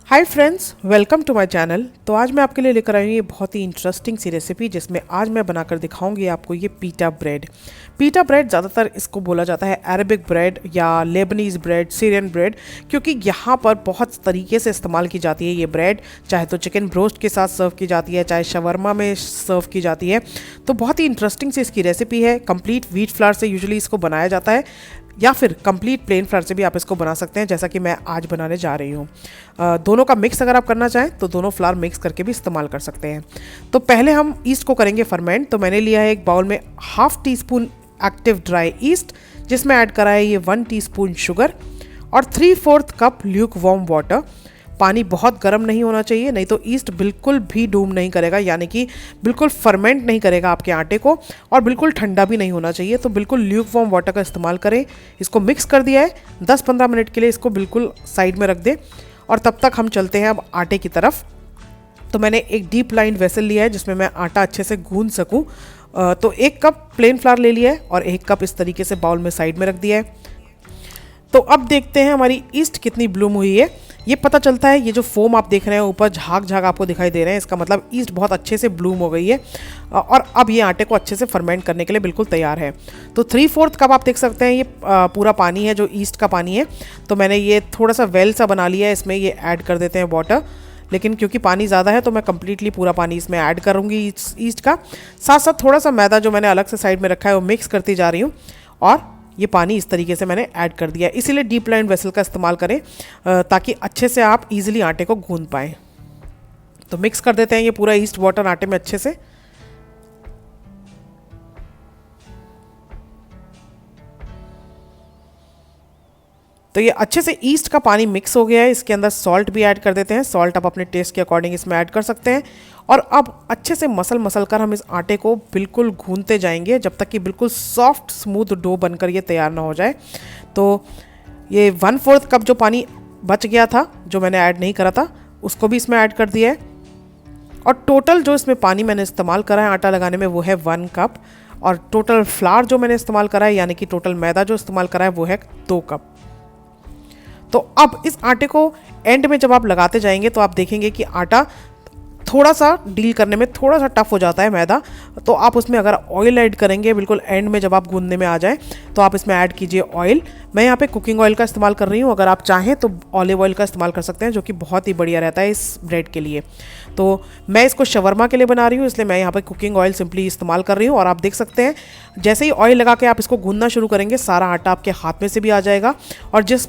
Hi friends, welcome to my channel. तो आज मैं आपके लिए लेकर आई हूँ ये बहुत ही इंटरेस्टिंग सी रेसिपी, जिसमें आज मैं बनाकर दिखाऊंगी आपको ये पीटा ब्रेड। पीटा ब्रेड ज़्यादातर इसको बोला जाता है अरेबिक ब्रेड या लेबनीज़ ब्रेड, सीरियन ब्रेड, क्योंकि यहाँ पर बहुत तरीके से इस्तेमाल की जाती है ये ब्रेड। चाहे तो चिकन ब्रोस्ट के साथ सर्व की जाती है, चाहे शवरमा में सर्व की जाती है। तो बहुत ही इंटरेस्टिंग सी इसकी रेसिपी है। कंप्लीट व्हीट फ्लावर से यूजुअली इसको बनाया जाता है, या फिर कंप्लीट प्लेन फ्लावर से भी आप इसको बना सकते हैं, जैसा कि मैं आज बनाने जा रही हूँ। दोनों का मिक्स अगर आप करना चाहें तो दोनों फ्लावर मिक्स करके भी इस्तेमाल कर सकते हैं। तो पहले हम ईस्ट को करेंगे फर्मेंट। तो मैंने लिया है एक बाउल में half tea spoon active dry east, जिसमें ऐड करा है ये 1 टीस्पून शुगर और 3/4 कप ल्यूक वार्म वाटर। पानी बहुत गर्म नहीं होना चाहिए, नहीं तो ईस्ट बिल्कुल भी डूम नहीं करेगा, यानी कि बिल्कुल फर्मेंट नहीं करेगा आपके आटे को। और बिल्कुल ठंडा भी नहीं होना चाहिए, तो बिल्कुल ल्यूक वार्म वाटर का इस्तेमाल करें। इसको मिक्स कर दिया है, 10-15 मिनट के लिए इसको बिल्कुल साइड में रख दें। और तब तक हम चलते हैं अब आटे की तरफ। तो मैंने एक डीप लाइन वेसल लिया है जिसमें मैं आटा अच्छे से गूंद सकूँ। तो 1 कप प्लेन फ्लावर ले लिया है और 1 कप इस तरीके से बाउल में साइड में रख दिया है। तो अब देखते हैं हमारी ईस्ट कितनी ब्लूम हुई है। ये पता चलता है, ये जो फोम आप देख रहे हैं ऊपर झाग झाग आपको दिखाई दे रहे हैं, इसका मतलब ईस्ट बहुत अच्छे से ब्लूम हो गई है और अब ये आटे को अच्छे से फर्मेंट करने के लिए बिल्कुल तैयार है। तो 3/4 कप आप देख सकते हैं, ये पूरा पानी है जो ईस्ट का पानी है। तो मैंने ये थोड़ा सा वेल सा बना लिया है, इसमें ये ऐड कर देते हैं वाटर। लेकिन क्योंकि पानी ज़्यादा है तो मैं कंप्लीटली पूरा पानी इसमें ऐड करूँगी ईस्ट का। साथ साथ थोड़ा सा मैदा जो मैंने अलग से साइड में रखा है वो मिक्स करती जा रही हूँ। और ये पानी इस तरीके से मैंने ऐड कर दिया है। इसीलिए डीप लाइन वेसल का इस्तेमाल करें ताकि अच्छे से आप इजीली आटे को गूंद पाएँ। तो मिक्स कर देते हैं ये पूरा ईस्ट वाटर आटे में अच्छे से। तो ये अच्छे से ईस्ट का पानी मिक्स हो गया है। इसके अंदर सॉल्ट भी ऐड कर देते हैं। सॉल्ट आप अपने टेस्ट के अकॉर्डिंग इसमें ऐड कर सकते हैं। और अब अच्छे से मसल कर हम इस आटे को बिल्कुल गूंदते जाएंगे जब तक कि बिल्कुल सॉफ्ट स्मूथ डो बनकर ये तैयार ना हो जाए। तो ये 1/4 कप जो पानी बच गया था, जो मैंने ऐड नहीं करा था, उसको भी इसमें ऐड कर दिया है। और टोटल जो इसमें पानी मैंने इस्तेमाल करा है आटा लगाने में वो है 1 कप। और टोटल फ्लावर जो मैंने इस्तेमाल करा है, यानी कि टोटल मैदा जो इस्तेमाल करा है, वो है 2 कप। तो अब इस आटे को एंड में जब आप लगाते जाएंगे तो आप देखेंगे कि आटा थोड़ा सा डील करने में थोड़ा सा टफ हो जाता है मैदा। तो आप उसमें अगर ऑयल ऐड करेंगे बिल्कुल एंड में, जब आप गूंदने में आ जाए तो आप इसमें ऐड कीजिए ऑयल। मैं यहाँ पे कुकिंग ऑयल का इस्तेमाल कर रही हूँ, अगर आप चाहें तो ऑलिव ऑयल का इस्तेमाल कर सकते हैं, जो कि बहुत ही बढ़िया रहता है इस ब्रेड के लिए। तो मैं इसको शवरमा के लिए बना रही हूँ, इसलिए मैं यहाँ पे कुकिंग ऑयल सिंपली इस्तेमाल कर रही हूँ। और आप देख सकते हैं जैसे ही ऑयल लगा के आप इसको गूंदना शुरू करेंगे, सारा आटा आपके हाथ में से भी आ जाएगा। और जिस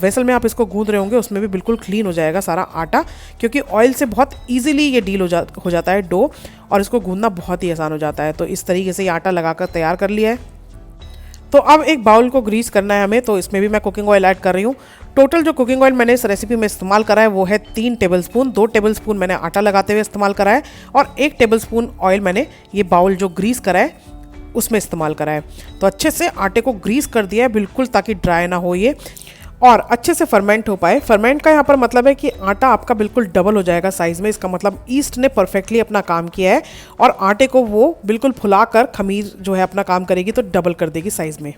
वेसल में आप इसको गूंद रहे होंगे उसमें भी बिल्कुल क्लीन हो जाएगा सारा आटा, क्योंकि ऑयल से बहुत ईजिली ये डील हो जाता है डो, और इसको गूंदना बहुत ही आसान हो जाता है। तो इस तरीके से ये आटा लगाकर तैयार कर लिया है। तो अब एक बाउल को ग्रीस करना है हमें, तो इसमें भी मैं कुकिंग ऑयल ऐड कर रही हूँ। टोटल जो कुकिंग ऑयल मैंने इस रेसिपी में इस्तेमाल करा है वो है 3 टेबलस्पून। 2 टेबलस्पून मैंने आटा लगाते हुए इस्तेमाल करा है और 1 टेबलस्पून ऑयल मैंने ये बाउल जो ग्रीस करा है उसमें इस्तेमाल करा है। तो अच्छे से आटे को ग्रीस कर दिया है बिल्कुल, ताकि ड्राई ना हो ये और अच्छे से फर्मेंट हो पाए। फर्मेंट का यहाँ पर मतलब है कि आटा आपका बिल्कुल डबल हो जाएगा साइज़ में। इसका मतलब ईस्ट ने परफेक्टली अपना काम किया है और आटे को वो बिल्कुल फुलाकर खमीर जो है अपना काम करेगी, तो डबल कर देगी साइज़ में।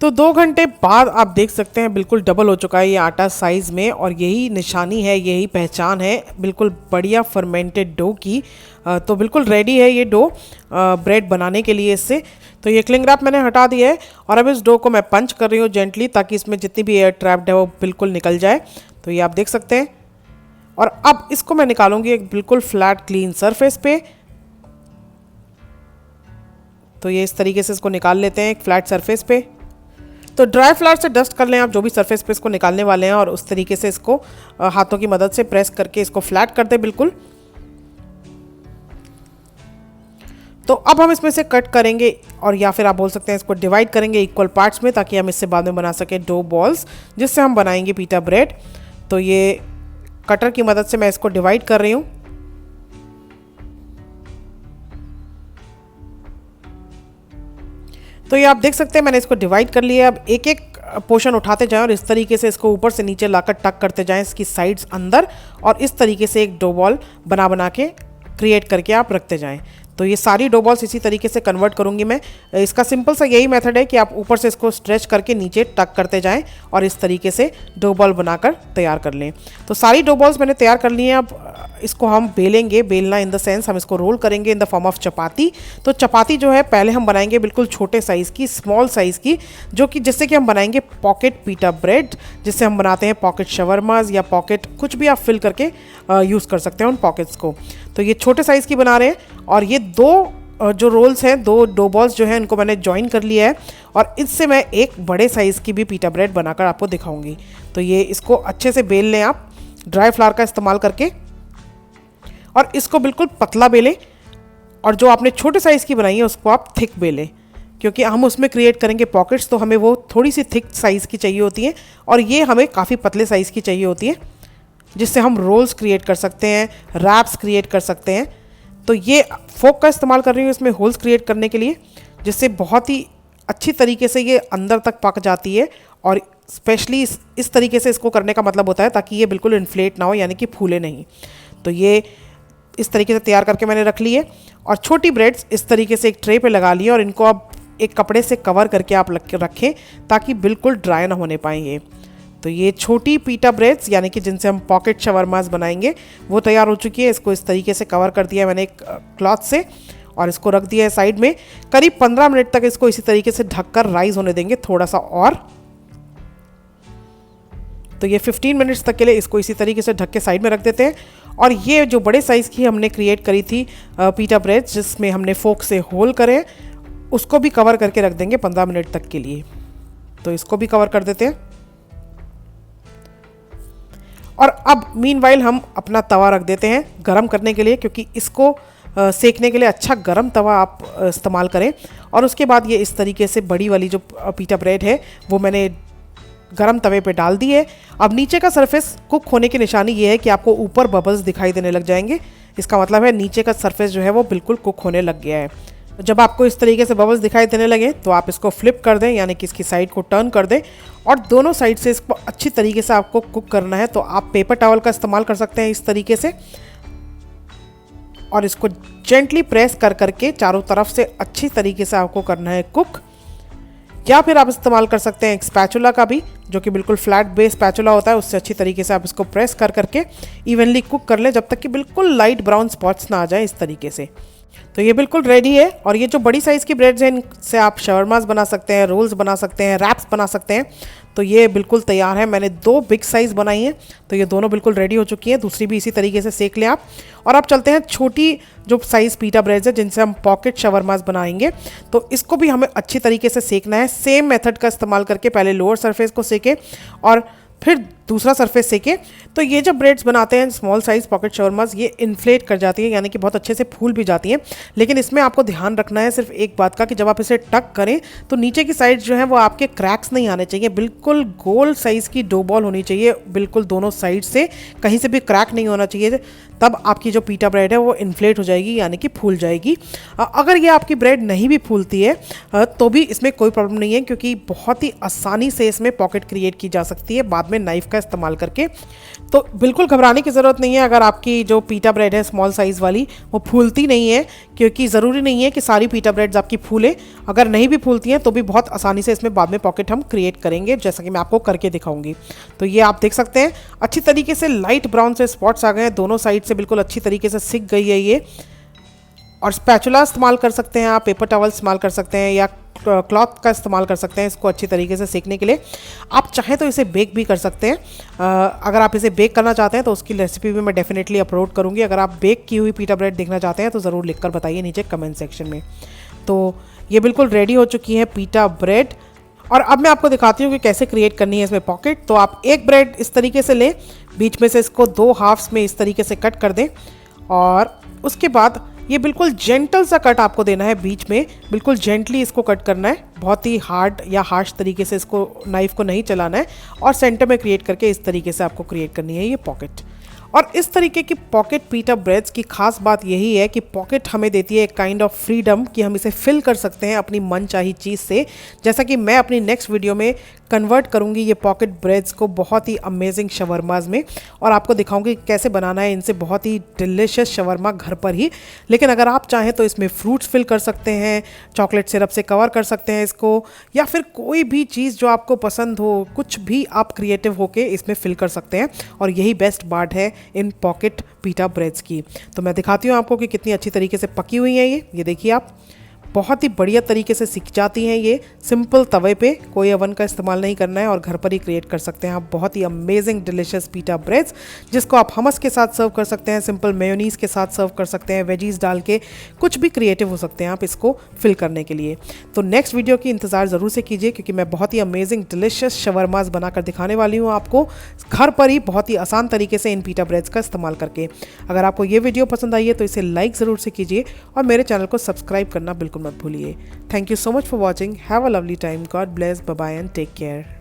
तो 2 घंटे बाद आप देख सकते हैं बिल्कुल डबल हो चुका है ये आटा साइज़ में, और यही निशानी है, यही पहचान है बिल्कुल बढ़िया फर्मेंटेड डो की। तो बिल्कुल रेडी है ये डो ब्रेड बनाने के लिए इससे। तो ये क्लिंग रैप मैंने हटा दिया है और अब इस डो को मैं पंच कर रही हूँ जेंटली, ताकि इसमें जितनी भी एयर ट्रैप्ड है वो बिल्कुल निकल जाए। तो ये आप देख सकते हैं। और अब इसको मैं निकालूंगी एक बिल्कुल फ्लैट क्लीन सरफेस पे। तो ये इस तरीके से इसको निकाल लेते हैं एक फ्लैट सरफेस पे। तो ड्राई फ्लावर से डस्ट कर लें आप जो भी सरफेस पे इसको निकालने वाले हैं, और उस तरीके से इसको हाथों की मदद से प्रेस करके इसको फ्लैट कर दें बिल्कुल। तो अब हम इसमें से कट करेंगे, और या फिर आप बोल सकते हैं इसको डिवाइड करेंगे इक्वल पार्ट्स में, ताकि हम इससे बाद में बना सकें डो बॉल्स, जिससे हम बनाएंगे पीटा ब्रेड। तो ये कटर की मदद से मैं इसको डिवाइड कर रही हूँ। तो ये आप देख सकते हैं मैंने इसको डिवाइड कर लिया है। अब एक एक पोर्शन उठाते जाएं और इस तरीके से इसको ऊपर से नीचे लाकर टक करते जाएं इसकी साइड्स अंदर, और इस तरीके से एक डो बॉल बना के क्रिएट करके आप रखते जाएं। तो ये सारी डो बॉल्स इसी तरीके से कन्वर्ट करूँगी मैं। इसका सिंपल सा यही मेथड है कि आप ऊपर से इसको स्ट्रेच करके नीचे टक करते जाएं और इस तरीके से डो बॉल बनाकर तैयार कर लें। तो सारी डो बॉल्स मैंने तैयार कर ली हैं। अब इसको हम बेलेंगे, बेलना इन द सेंस हम इसको रोल करेंगे इन द फॉर्म ऑफ चपाती। तो चपाती जो है पहले हम बनाएंगे बिल्कुल छोटे साइज़ की, स्मॉल साइज़ की, जो कि जिससे कि हम बनाएंगे पॉकेट पीटा ब्रेड, जिससे हम बनाते हैं पॉकेट शवरमाज या पॉकेट कुछ भी आप फिल करके यूज़ कर सकते हैं उन पॉकेट्स को। तो ये छोटे साइज़ की बना रहे हैं और ये दो जो रोल्स हैं, दो डो बॉल्स जो हैं, इनको मैंने ज्वाइन कर लिया है और इससे मैं एक बड़े साइज़ की भी पीटा ब्रेड बनाकर आपको दिखाऊंगी। तो ये इसको अच्छे से बेल लें आप ड्राई फ्लावर का इस्तेमाल करके और इसको बिल्कुल पतला बेलें और जो आपने छोटे साइज़ की बनाई है उसको आप थिक बेलें, क्योंकि हम उसमें क्रिएट करेंगे पॉकेट्स, तो हमें वो थोड़ी सी थिक साइज़ की चाहिए होती है और ये हमें काफ़ी पतले साइज़ की चाहिए होती है, जिससे हम रोल्स क्रिएट कर सकते हैं, रैप्स क्रिएट कर सकते हैं। तो ये फोक का इस्तेमाल कर रही हूँ इसमें होल्स क्रिएट करने के लिए, जिससे बहुत ही अच्छी तरीके से ये अंदर तक पक जाती है। और स्पेशली इस तरीके से इसको करने का मतलब होता है ताकि ये बिल्कुल इन्फ्लेट ना हो, यानी कि फूले नहीं। तो ये इस तरीके से तैयार करके मैंने रख ली है और छोटी ब्रेड्स इस तरीके से एक ट्रे पे लगा ली है और इनको अब एक कपड़े से कवर करके आप रखें ताकि बिल्कुल ड्राई ना होने पाएँ ये। तो ये छोटी पीटा ब्रेड्स यानी कि जिनसे हम पॉकेट शवरमास बनाएंगे वो तैयार हो चुकी है। इसको इस तरीके से कवर कर दिया मैंने एक क्लॉथ से और इसको रख दिया है साइड में। करीब 15 मिनट तक इसको इसी तरीके से ढककर राइज होने देंगे थोड़ा सा और। तो ये 15 मिनट्स तक के लिए इसको इसी तरीके से ढक के साइड में रख देते हैं। और ये जो बड़े साइज़ की हमने क्रिएट करी थी पीटा ब्रेड्स, जिसमें हमने फोक से होल करे, उसको भी कवर करके रख देंगे 15 मिनट तक के लिए। तो इसको भी कवर कर देते हैं। और अब मीनवाइल हम अपना तवा रख देते हैं गरम करने के लिए, क्योंकि इसको सेकने के लिए अच्छा गरम तवा आप इस्तेमाल करें। और उसके बाद ये इस तरीके से बड़ी वाली जो पीटा ब्रेड है वो मैंने गरम तवे पे डाल दी है। अब नीचे का सरफेस कुक होने की निशानी ये है कि आपको ऊपर बबल्स दिखाई देने लग जाएंगे। इसका मतलब है नीचे का सरफेस जो है वो बिल्कुल कुक होने लग गया है। जब आपको इस तरीके से बबल्स दिखाई देने लगे तो आप इसको फ्लिप कर दें, यानी कि इसकी साइड को टर्न कर दें और दोनों साइड से इसको अच्छी तरीके से आपको कुक करना है। तो आप पेपर टॉवल का इस्तेमाल कर सकते हैं इस तरीके से और इसको जेंटली प्रेस कर करके चारों तरफ से अच्छी तरीके से आपको करना है कुक। या फिर आप इस्तेमाल कर सकते हैं एक स्पैचुला का भी, जो कि बिल्कुल फ्लैट बेस स्पैचुला होता है, उससे अच्छी तरीके से आप इसको प्रेस कर करके इवनली कुक कर लें जब तक कि बिल्कुल लाइट ब्राउन स्पॉट्स ना आ जाए इस तरीके से। तो ये बिल्कुल रेडी है। और ये जो बड़ी साइज़ की ब्रेड्स हैं इनसे आप शवरमास बना सकते हैं, रोल्स बना सकते हैं, रैप्स बना सकते हैं। तो ये बिल्कुल तैयार है। मैंने 2 बिग साइज़ बनाई हैं, तो ये दोनों बिल्कुल रेडी हो चुकी हैं। दूसरी भी इसी तरीके से सेक लें आप। और अब चलते हैं छोटी जो साइज़ पीटा ब्रेड्स है जिनसे हम पॉकेट शवरमास बनाएंगे। तो इसको भी हमें अच्छी तरीके से सेकना है, सेम मेथड का इस्तेमाल करके। पहले लोअर सरफेस को सेकें और फिर दूसरा सरफेस सेके। तो ये जब ब्रेड्स बनाते हैं स्मॉल साइज़ पॉकेट शवरमास, ये इन्फ्लेट कर जाती है, यानी कि बहुत अच्छे से फूल भी जाती हैं। लेकिन इसमें आपको ध्यान रखना है सिर्फ एक बात का कि जब आप इसे टक करें तो नीचे की साइड जो है वो आपके क्रैक्स नहीं आने चाहिए। बिल्कुल गोल साइज़ की डो बॉल होनी चाहिए, बिल्कुल दोनों साइड से, कहीं से भी क्रैक नहीं होना चाहिए। तब आपकी जो पीटा ब्रेड है वो इन्फ्लेट हो जाएगी, यानी कि फूल जाएगी। अगर ये आपकी ब्रेड नहीं भी फूलती है तो भी इसमें कोई प्रॉब्लम नहीं है, क्योंकि बहुत ही आसानी से इसमें पॉकेट क्रिएट की जा सकती है बाद में नाइफ़ का इस्तेमाल करके। तो बिल्कुल घबराने की ज़रूरत नहीं है अगर आपकी जो पीटा ब्रेड है स्मॉल साइज़ वाली वो फूलती नहीं है, क्योंकि ज़रूरी नहीं है कि सारी पीटा ब्रेड्स आपकी फूले। अगर नहीं भी फूलती हैं तो भी बहुत आसानी से इसमें बाद में पॉकेट हम क्रिएट करेंगे, जैसा कि मैं आपको करके दिखाऊंगी। तो ये आप देख सकते हैं अच्छी तरीके से लाइट ब्राउन से स्पॉट्स आ गए हैं, दोनों साइड से बिल्कुल अच्छी तरीके से सिक गई है ये। और स्पैचुला इस्तेमाल कर सकते हैं आप, पेपर टॉवल इस्तेमाल कर सकते हैं या क्लॉथ का इस्तेमाल कर सकते हैं इसको अच्छी तरीके से सेकने के लिए। आप चाहें तो इसे बेक भी कर सकते हैं। अगर आप इसे बेक करना चाहते हैं तो उसकी रेसिपी भी मैं डेफिनेटली अपलोड करूंगी। अगर आप बेक की हुई पीटा ब्रेड देखना चाहते हैं तो ज़रूर लिखकर बताइए नीचे कमेंट सेक्शन में। तो ये बिल्कुल रेडी हो चुकी है पीटा ब्रेड। और अब मैं आपको दिखाती हूँ कि कैसे क्रिएट करनी है इसमें पॉकेट। तो आप एक ब्रेड इस तरीके से लें, बीच में से इसको 2 हाफ्स में इस तरीके से कट कर दें और उसके बाद ये बिल्कुल जेंटल सा कट आपको देना है, बीच में बिल्कुल जेंटली इसको कट करना है, बहुत ही हार्ड या हार्श तरीके से इसको नाइफ को नहीं चलाना है। और सेंटर में क्रिएट करके इस तरीके से आपको क्रिएट करनी है ये पॉकेट। और इस तरीके की पॉकेट पीटा ब्रेड्स की खास बात यही है कि पॉकेट हमें देती है एक काइंड ऑफ फ्रीडम कि हम इसे फिल कर सकते हैं अपनी मनचाही चीज़ से। जैसा कि मैं अपनी नेक्स्ट वीडियो में कन्वर्ट करूँगी ये पॉकेट ब्रेड्स को बहुत ही अमेजिंग शवरमाज में, और आपको दिखाऊंगी कैसे बनाना है इनसे बहुत ही डिलिशियस शवरमा घर पर ही। लेकिन अगर आप चाहें तो इसमें फ्रूट्स फिल कर सकते हैं, चॉकलेट सिरप से कवर कर सकते हैं इसको, या फिर कोई भी चीज़ जो आपको पसंद हो, कुछ भी आप क्रिएटिव होके इसमें फिल कर सकते हैं। और यही बेस्ट पार्ट है इन पॉकेट पीटा ब्रेड्स की। तो मैं दिखाती हूँ आपको कि कितनी अच्छी तरीके से पकी हुई हैं ये देखिए आप, बहुत ही बढ़िया तरीके से सिक जाती हैं ये सिंपल तवे पे, कोई अवन का इस्तेमाल नहीं करना है और घर पर ही क्रिएट कर सकते हैं आप बहुत ही अमेजिंग डिलिशियस पीटा ब्रेड्स, जिसको आप हमस के साथ सर्व कर सकते हैं, सिंपल मेयोनीज के साथ सर्व कर सकते हैं, वेजीज डाल के, कुछ भी क्रिएटिव हो सकते हैं आप इसको फिल करने के लिए। तो नेक्स्ट वीडियो की इंतज़ार ज़रूर से कीजिए, क्योंकि मैं बहुत ही अमेजिंग डिलिशियस शवरमाज बनाकर दिखाने वाली हूँ आपको घर पर ही बहुत ही आसान तरीके से इन पीटा ब्रेड्स का इस्तेमाल करके। अगर आपको ये वीडियो पसंद आई है तो इसे लाइक ज़रूर से कीजिए और मेरे चैनल को सब्सक्राइब करना बिल्कुल मत भूलिए। Thank you so much for watching. Have a lovely time. God bless. Bye bye and take care.